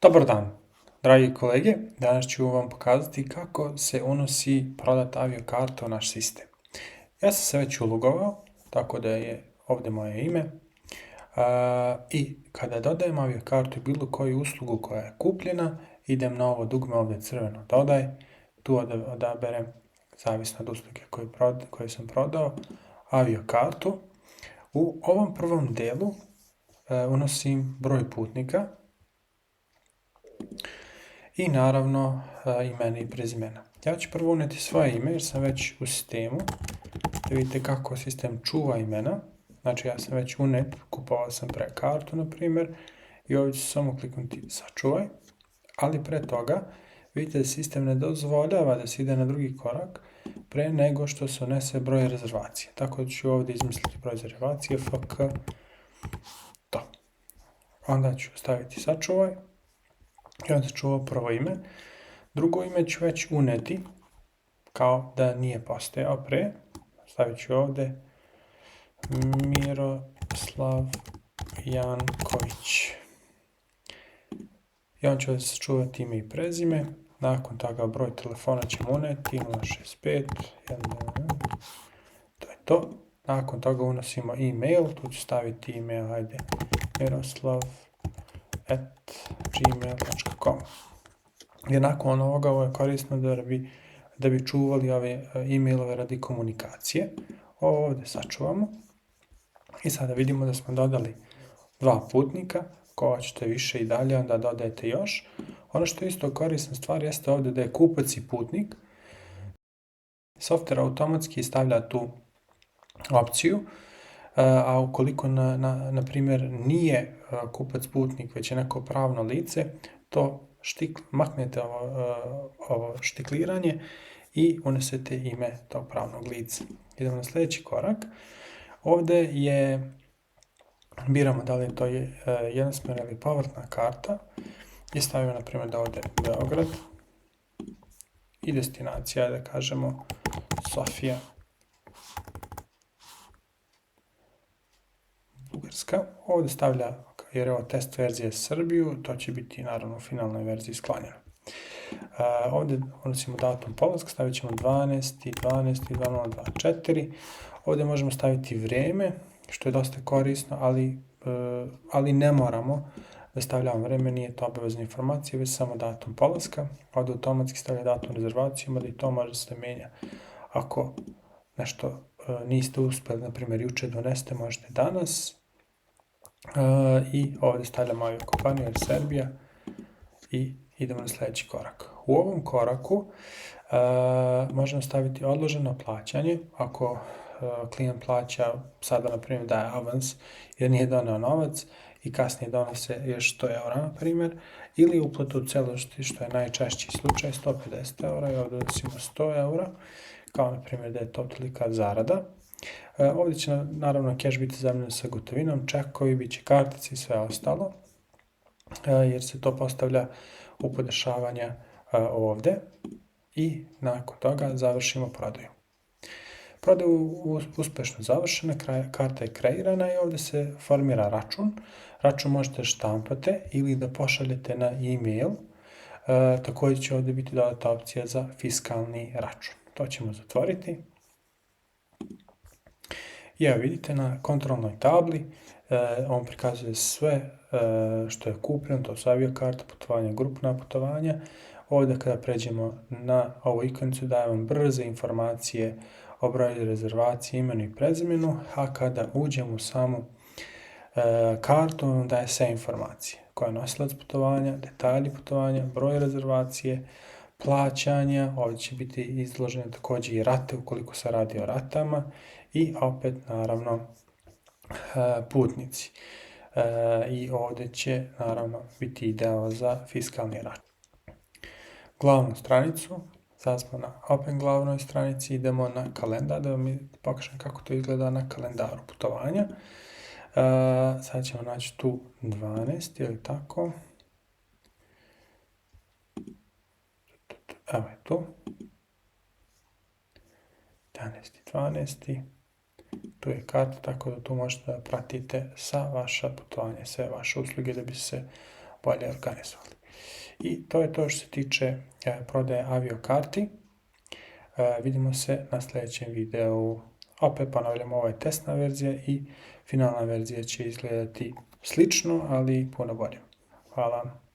Dobar dan, dragi kolege. Danas ću vam pokazati kako se unosi prodat avio karta u naš sistem. Ja sam se već ulogovao, tako da je ovdje moje ime. I kada dodajem avio kartu i bilo koju uslugu koja je kupljena, idem na ovo dugme ovdje crveno dodaj. Tu odaberem, zavisno od usluge koju sam prodao, avio kartu. U ovom prvom delu unosim broj putnika i naravno imena i prezimena. Ja ću prvo uneti svoje ime jer sam već u sistemu. Da vidite kako sistem čuva imena. Znači ja sam već unet, kupovao sam pre kartu na primjer i ovdje ću samo kliknuti sačuvaj. Ali pre toga vidite da sistem ne dozvoljava da se ide na drugi korak pre nego što se unese broj rezervacije. Tako da ću ovdje izmisliti broj rezervacije FK to. Onda ću staviti sačuvaj. I onda čuvao prvo ime. Drugo ime ću već uneti, kao da nije postojao pre. Stavit ću ovdje Miroslav Janković. I on će sačuvati ime i prezime. Nakon toga broj telefona ćemo uneti 065 to je to. Nakon toga unosimo e-mail, tu ću staviti e-mail, ajde, miroslav@gmail.com. I nakon ovoga ovo je korisno da bi čuvali ove e-mailove radi komunikacije. Ovo ovdje sačuvamo. I sada vidimo da smo dodali 2 putnika. Ako hoćete više i dalje, onda dodajete još. Ono što je isto korisna stvar jeste ovdje da je kupac i putnik. Software automatski stavlja tu opciju, a ukoliko na primjer nije kupac putnik, već je neko pravno lice, to maknete ovo štikliranje i unesete ime tog pravnog lica. Idemo na sljedeći korak. Ovdje biramo da li je to jednosmjerna ili povrtna karta i stavimo na primjer da ovdje Beograd i destinacija, da kažemo Sofija, Bugarska. Ovdje stavlja, jer je ovo test verzija Srbiju, to će biti naravno u finalnoj verziji sklonjeno. Ovdje unosimo datum polaska, stavit ćemo 12.12.2024. Ovdje možemo staviti vrijeme, što je dosta korisno, ali ne moramo da stavljamo vrijeme, nije to obavezna informacija, već samo datum polaska. Ovdje automatski stavlja datum rezervacije, da i to može se menja. Ako nešto niste uspjeli, na primjer juče donesete, možete danas. I ovdje stavljamo avio kompaniju Air Serbia i idemo na sljedeći korak. U ovom koraku možemo staviti odloženo plaćanje. Ako klijent plaća sada, na primjer, daje avans jer nije doneo novac i kasnije donese još 100 eura, na primjer, ili uplatu u celosti, što je najčešći slučaj, 150 eura i ovdje unosimo 100 eura, kao na primjer da je to tolika zarada. Ovdje će naravno cash biti zamijenjen sa gotovinom, čekovi, bit će kartice i sve ostalo, jer se to postavlja u podešavanja ovdje i nakon toga završimo prodaju. Prodaju uspješno završena, karta je kreirana i ovdje se formira račun. Račun možete štampati ili da pošaljete na e-mail. Također će ovdje biti dodata opcija za fiskalni račun. To ćemo zatvoriti. I evo vidite na kontrolnoj tabli, on prikazuje sve što je kupljeno, to su avio karta, putovanja, grupna putovanja. Ovdje kada pređemo na ovu ikonicu daje vam brze informacije o broju rezervacije, imenu i prezimenu, a kada uđemo u samu kartu vam daje sve informacije. Ko je nosilac putovanja, detalji putovanja, broj rezervacije, plaćanja, ovdje će biti izložene također i rate ukoliko se radi o ratama i opet naravno putnici. I ovdje će naravno biti i deo za fiskalni račun. Glavnu stranicu, sad smo na Open glavnoj stranici, idemo na kalendar, da vam pokažem kako to izgleda na kalendaru putovanja. Sad ćemo naći tu 12, ili tako. Evo je tu. 11.12. Tu je karta, tako da tu možete da pratite sa vaša putovanja, sve vaše usluge da bi se bolje organizovali. I to je to što se tiče prodaje aviokarti. Vidimo se na sljedećem videu. Opet ponavljam, ovo je testna verzija i finalna verzija će izgledati slično, ali puno bolje. Hvala.